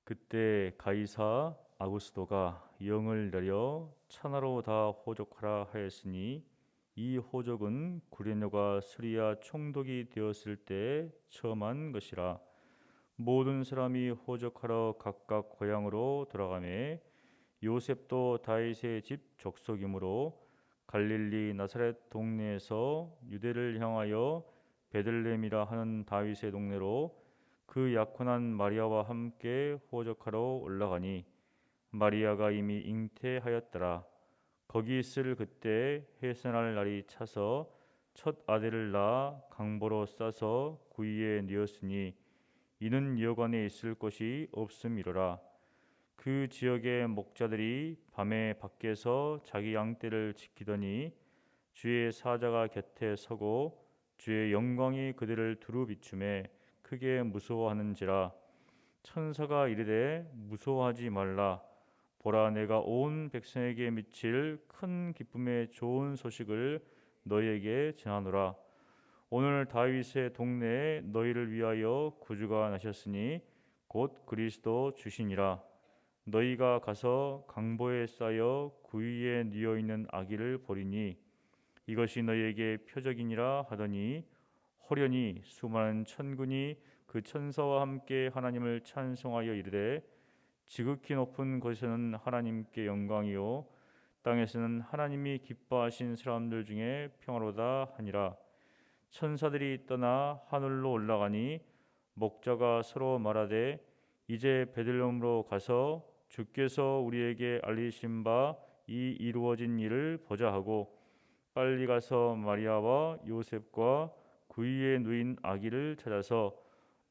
그때 가이사 아구스도가 영을 내려 천하로 다 호족하라 하였으니 이 호족은 구레네과 수리아 총독이 되었을 때 처음 한 것이라. 모든 사람이 호족하러 각각 고향으로 돌아가매 요셉도 다윗의 집 족속이므로 갈릴리 나사렛 동네에서 유대를 향하여 베들레헴이라 하는 다윗의 동네로 그 약혼한 마리아와 함께 호적하러 올라가니 마리아가 이미 잉태하였더라. 거기 있을 그때 해산할 날이 차서 첫 아들을 낳아 강보로 싸서 구이에 뉘었으니 이는 여관에 있을 곳이 없음이로라. 그 지역의 목자들이 밤에 밖에서 자기 양떼를 지키더니 주의 사자가 곁에 서고 주의 영광이 그들을 두루 비추매 크게 무서워하는지라. 천사가 이르되 무서워하지 말라. 보라, 내가 온 백성에게 미칠 큰 기쁨의 좋은 소식을 너희에게 전하노라. 오늘 다윗의 동네에 너희를 위하여 구주가 나셨으니 곧 그리스도 주시니라. 너희가 가서 강보에 쌓여 구유에 뉘어 있는 아기를 보리니 이것이 너희에게 표적이니라 하더니 호련히 수많은 천군이 그 천사와 함께 하나님을 찬송하여 이르되 지극히 높은 곳에서는 하나님께 영광이요 땅에서는 하나님이 기뻐하신 사람들 중에 평화로다 하니라. 천사들이 떠나 하늘로 올라가니 목자가 서로 말하되 이제 베들레헴으로 가서 주께서 우리에게 알리신 바 이 이루어진 일을 보자 하고 빨리 가서 마리아와 요셉과 구유에 누인 아기를 찾아서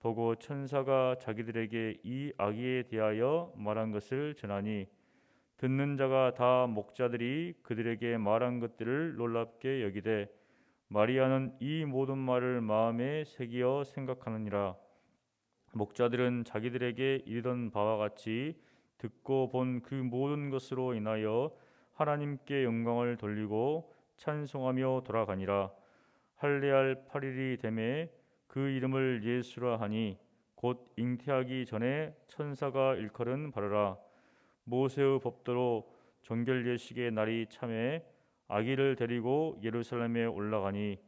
보고 천사가 자기들에게 이 아기에 대하여 말한 것을 전하니 듣는 자가 다 목자들이 그들에게 말한 것들을 놀랍게 여기되 마리아는 이 모든 말을 마음에 새기어 생각하느니라. 목자들은 자기들에게 이르던 바와 같이 듣고 본 그 모든 것으로 인하여 하나님께 영광을 돌리고 찬송하며 돌아가니라. 할례할 8일이 되매 그 이름을 예수라 하니 곧 잉태하기 전에 천사가 일컬은 바로라. 모세의 법도로 정결 예식의 날이 참에 아기를 데리고 예루살렘에 올라가니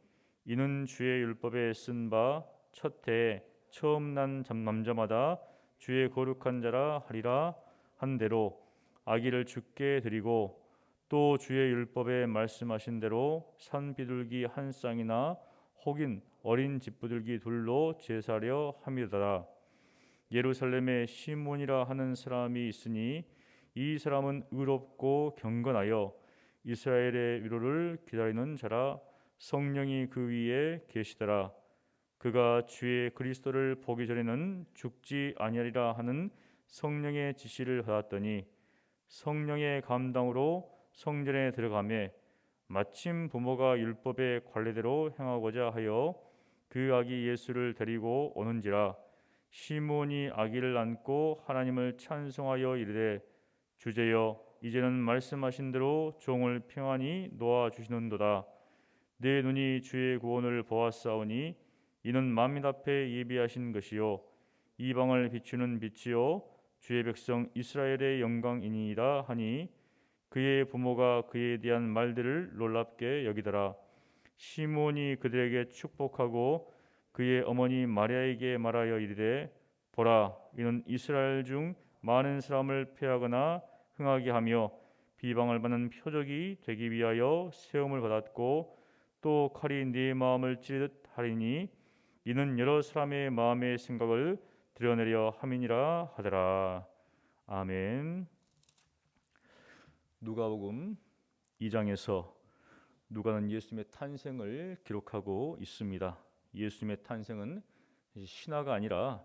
이는 주의 율법에 쓴 바 첫 해에 처음 난 남자마다 주의 거룩한 자라 하리라 한 대로 아기를 주께 드리고 또 주의 율법에 말씀하신 대로 산 비둘기 한 쌍이나 혹인 어린 집부들기 둘로 제사려 함이더라. 예루살렘에 시몬이라 하는 사람이 있으니 이 사람은 의롭고 경건하여 이스라엘의 위로를 기다리는 자라. 성령이 그 위에 계시더라. 그가 주의 그리스도를 보기 전에는 죽지 아니하리라 하는 성령의 지시를 받았더니 성령의 감당으로 성전에 들어가매 마침 부모가 율법의 관례대로 행하고자 하여 그 아기 예수를 데리고 오는지라. 시몬이 아기를 안고 하나님을 찬송하여 이르되 주제여 이제는 말씀하신 대로 종을 평안히 놓아 주시는도다. 내 눈이 주의 구원을 보았사오니 이는 만민 앞에 예비하신 것이요 이방을 비추는 빛이요 주의 백성 이스라엘의 영광이니이다 하니 그의 부모가 그에 대한 말들을 놀랍게 여기더라. 시몬이 그들에게 축복하고 그의 어머니 마리아에게 말하여 이르되 보라, 이는 이스라엘 중 많은 사람을 패하거나 흥하게 하며 비방을 받는 표적이 되기 위하여 세움을 받았고 또 칼이 네 마음을 찌르듯 하리니 이는 여러 사람의 마음의 생각을 드러내려 함이니라 하더라. 아멘. 누가복음 2장에서 누가는 예수님의 탄생을 기록하고 있습니다. 예수님의 탄생은 신화가 아니라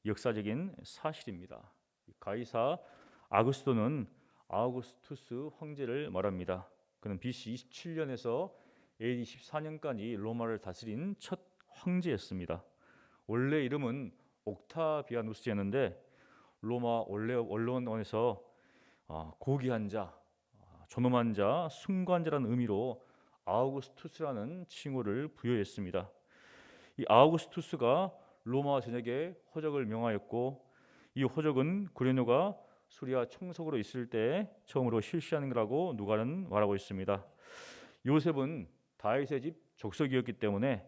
역사적인 사실입니다. 가이사 아구스토는 아우구스투스 황제를 말합니다. 그는 BC 27년에서 AD 14년까지 로마를 다스린 첫 황제였습니다. 원래 이름은 옥타비아누스였는데 로마 원래 언론에서 고귀한 자, 존엄한 자, 숭고한자라는 의미로 아우구스투스라는 칭호를 부여했습니다. 이 아우구스투스가 로마 전역에 호적을 명하였고 이 호적은 구레노가 수리아 총독으로 있을 때 처음으로 실시하는 거라고 누가는 말하고 있습니다. 요셉은 다윗의 집 족속이었기 때문에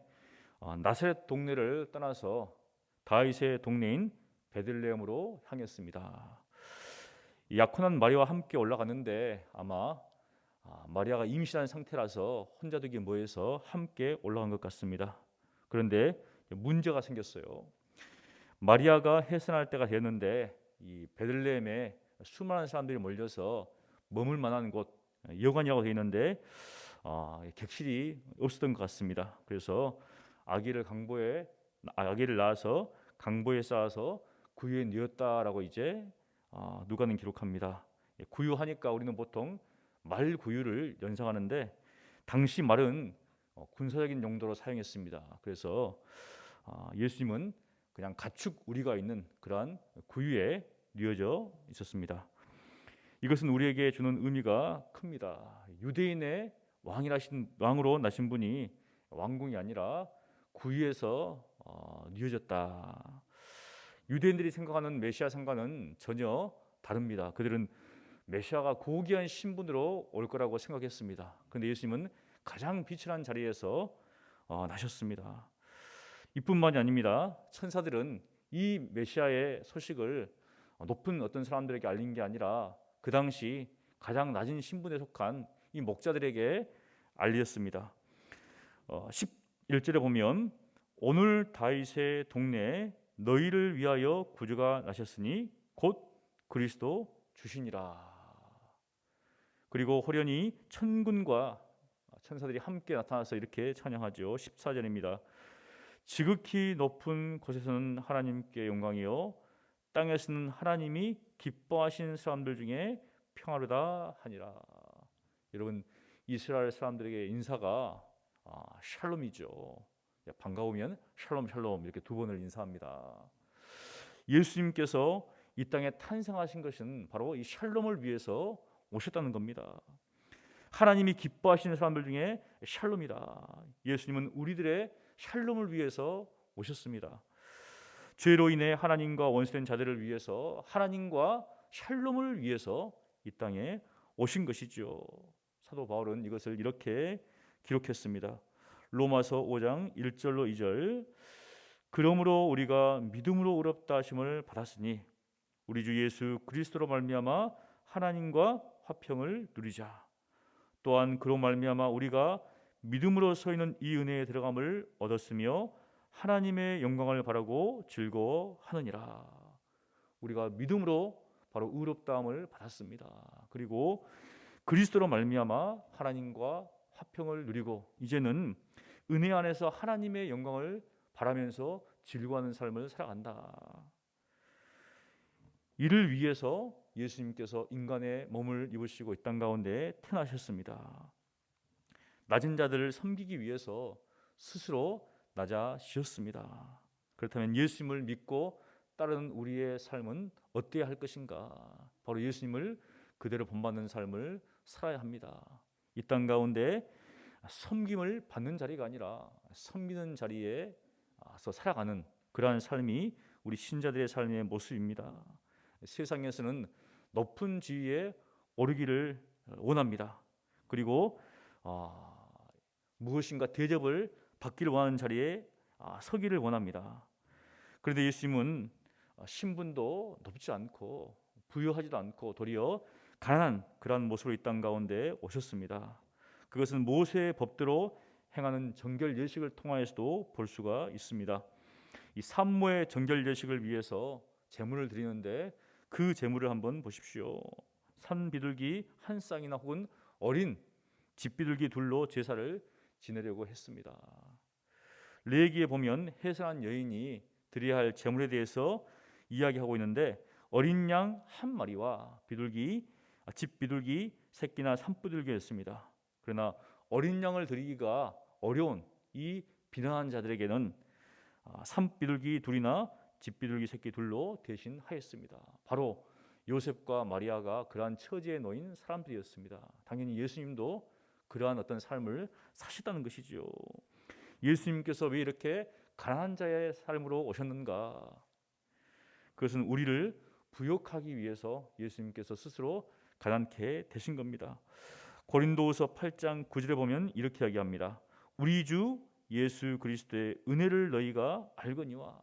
나사렛 동네를 떠나서 다윗의 동네인 베들레헴으로 향했습니다. 약혼한 마리아와 함께 올라갔는데 아마 마리아가 임신한 상태라서 혼자 되기 뭐해서 함께 올라간 것 같습니다. 그런데 문제가 생겼어요. 마리아가 해산할 때가 되었는데 이 베들레헴에 수많은 사람들이 몰려서 머물 만한 곳 여관이라고 되어 있는데 객실이 없었던 것 같습니다. 그래서 아기를 낳아서 강보에 쌓아서 구유에 넣었다라고 이제 누가는 기록합니다. 구유하니까 우리는 보통 말 구유를 연상하는데 당시 말은 군사적인 용도로 사용했습니다. 그래서 예수님은 그냥 가축 우리가 있는 그러한 구유에 뉘어져 있었습니다. 이것은 우리에게 주는 의미가 큽니다. 유대인의 왕으로 나신 분이 왕궁이 아니라 구유에서 뉘어졌다. 유대인들이 생각하는 메시아 상관은 전혀 다릅니다. 그들은 메시아가 고귀한 신분으로 올 거라고 생각했습니다. 그런데 예수님은 가장 비천한 자리에서 나셨습니다. 이뿐만이 아닙니다. 천사들은 이 메시아의 소식을 높은 어떤 사람들에게 알린 게 아니라 그 당시 가장 낮은 신분에 속한 이 목자들에게 알렸습니다. 11절에 보면 오늘 다윗의 동네에 너희를 위하여 구주가 나셨으니 곧 그리스도 주시니라. 그리고 호련히 천군과 천사들이 함께 나타나서 이렇게 찬양하죠. 14절입니다. 지극히 높은 곳에서는 하나님께 영광이요 땅에서는 하나님이 기뻐하시는 사람들 중에 평화로다 하니라. 여러분, 이스라엘 사람들에게 인사가 샬롬이죠. 반가우면 샬롬 샬롬 이렇게 두 번을 인사합니다. 예수님께서 이 땅에 탄생하신 것은 바로 이 샬롬을 위해서 오셨다는 겁니다. 하나님이 기뻐하시는 사람들 중에 샬롬이다. 예수님은 우리들의 샬롬을 위해서 오셨습니다. 죄로 인해 하나님과 원수된 자들을 위해서 하나님과 샬롬을 위해서 이 땅에 오신 것이죠. 사도 바울은 이것을 이렇게 기록했습니다. 로마서 5장 1절로 2절 그러므로 우리가 믿음으로 의롭다 하심을 받았으니 우리 주 예수 그리스도로 말미암아 하나님과 화평을 누리자. 또한 그로 말미암아 우리가 믿음으로 서 있는 이 은혜에 들어감을 얻었으며 하나님의 영광을 바라고 즐거워하느니라. 우리가 믿음으로 바로 의롭다함을 받았습니다. 그리고 그리스도로 말미암아 하나님과 화평을 누리고 이제는 은혜 안에서 하나님의 영광을 바라면서 즐거워하는 삶을 살아간다. 이를 위해서 예수님께서 인간의 몸을 입으시고 이 땅 가운데 태어나셨습니다. 낮은 자들을 섬기기 위해서 스스로 낮아지셨습니다. 그렇다면 예수님을 믿고 따르는 우리의 삶은 어때야 할 것인가? 바로 예수님을 그대로 본받는 삶을 살아야 합니다. 이 땅 가운데 섬김을 받는 자리가 아니라 섬기는 자리에서 살아가는 그러한 삶이 우리 신자들의 삶의 모습입니다. 세상에서는 높은 지위에 오르기를 원합니다. 그리고 무엇인가 대접을 받기를 원하는 자리에 서기를 원합니다. 그런데 예수님은 신분도 높지 않고 부유하지도 않고 도리어 가난한 그러한 모습으로 이 땅 가운데 오셨습니다. 그것은 모세의 법대로 행하는 정결 예식을 통하여서도 볼 수가 있습니다. 이 산모의 정결 예식을 위해서 제물을 드리는데 그 제물을 한번 보십시오. 산 비둘기 한 쌍이나 혹은 어린 집비둘기 둘로 제사를 지내려고 했습니다. 레위기에 보면 해산한 여인이 드려야 할 제물에 대해서 이야기하고 있는데 어린 양 한 마리와 집비둘기 새끼나 산비둘기였습니다. 그러나 어린 양을 드리기가 어려운 이 비난한 자들에게는 산비둘기 둘이나 집비둘기 새끼 둘로 대신하였습니다. 바로 요셉과 마리아가 그러한 처지에 놓인 사람들이었습니다. 당연히 예수님도 그러한 어떤 삶을 사셨다는 것이죠. 예수님께서 왜 이렇게 가난한 자의 삶으로 오셨는가? 그것은 우리를 부욕하기 위해서 예수님께서 스스로 가난케 되신 겁니다. 고린도후서 8장 9절에 보면 이렇게 이야기합니다. 우리 주 예수 그리스도의 은혜를 너희가 알거니와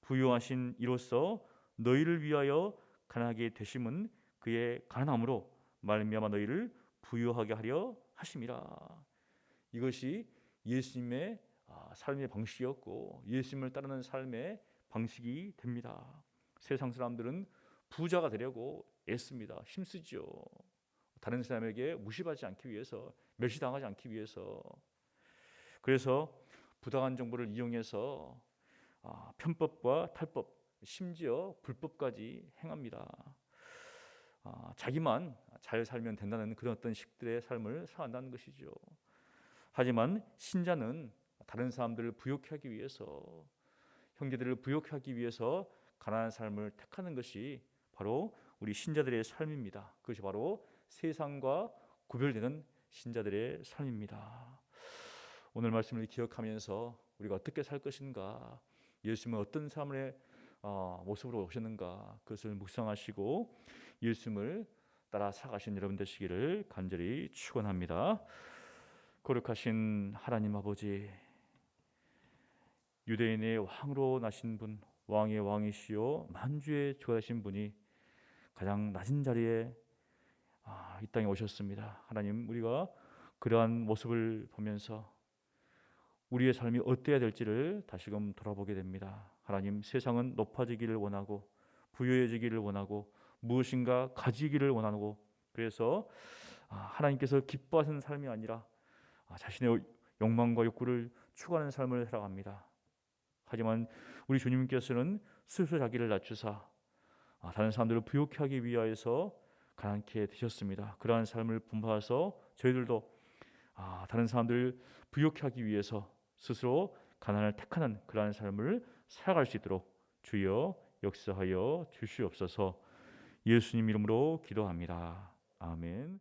부요하신 이로써 너희를 위하여 가난하게 되심은 그의 가난함으로 말미암아 너희를 부요하게 하려 하심이라. 이것이 예수님의 삶의 방식이었고 예수님을 따르는 삶의 방식이 됩니다. 세상 사람들은 부자가 되려고 애씁니다. 힘쓰죠. 다른 사람에게 무시받지 않기 위해서, 멸시당하지 않기 위해서. 그래서 부당한 정보를 이용해서 편법과 탈법, 심지어 불법까지 행합니다. 자기만 잘 살면 된다는 그런 어떤 식들의 삶을 살아간다는 것이죠. 하지만 신자는 다른 사람들을 부욕해 하기 위해서, 형제들을 부욕해 하기 위해서 가난한 삶을 택하는 것이 바로 우리 신자들의 삶입니다. 그것이 바로 세상과 구별되는 신자들의 삶입니다. 오늘 말씀을 기억하면서 우리가 어떻게 살 것인가, 예수님은 어떤 삶의 모습으로 오셨는가, 그것을 묵상하시고 예수님을 따라 살아가신 여러분 되시기를 간절히 축원합니다. 거룩하신 하나님 아버지, 유대인의 왕으로 나신 분, 왕의 왕이시요 만주의 주가 되신 분이 가장 낮은 자리에 이 땅에 오셨습니다. 하나님, 우리가 그러한 모습을 보면서 우리의 삶이 어때야 될지를 다시금 돌아보게 됩니다. 하나님, 세상은 높아지기를 원하고 부유해지기를 원하고 무엇인가 가지기를 원하고, 그래서 하나님께서 기뻐하시는 삶이 아니라 자신의 욕망과 욕구를 추구하는 삶을 살아갑니다. 하지만 우리 주님께서는 스스로 자기를 낮추사 다른 사람들을 부욕해 하기 위하여서 가난케 되셨습니다. 그러한 삶을 본받아서 저희들도 다른 사람들을 부욕해 하기 위해서 스스로 가난을 택하는 그러한 삶을 살아갈 수 있도록 주여 역사하여 주시옵소서. 예수님 이름으로 기도합니다. 아멘.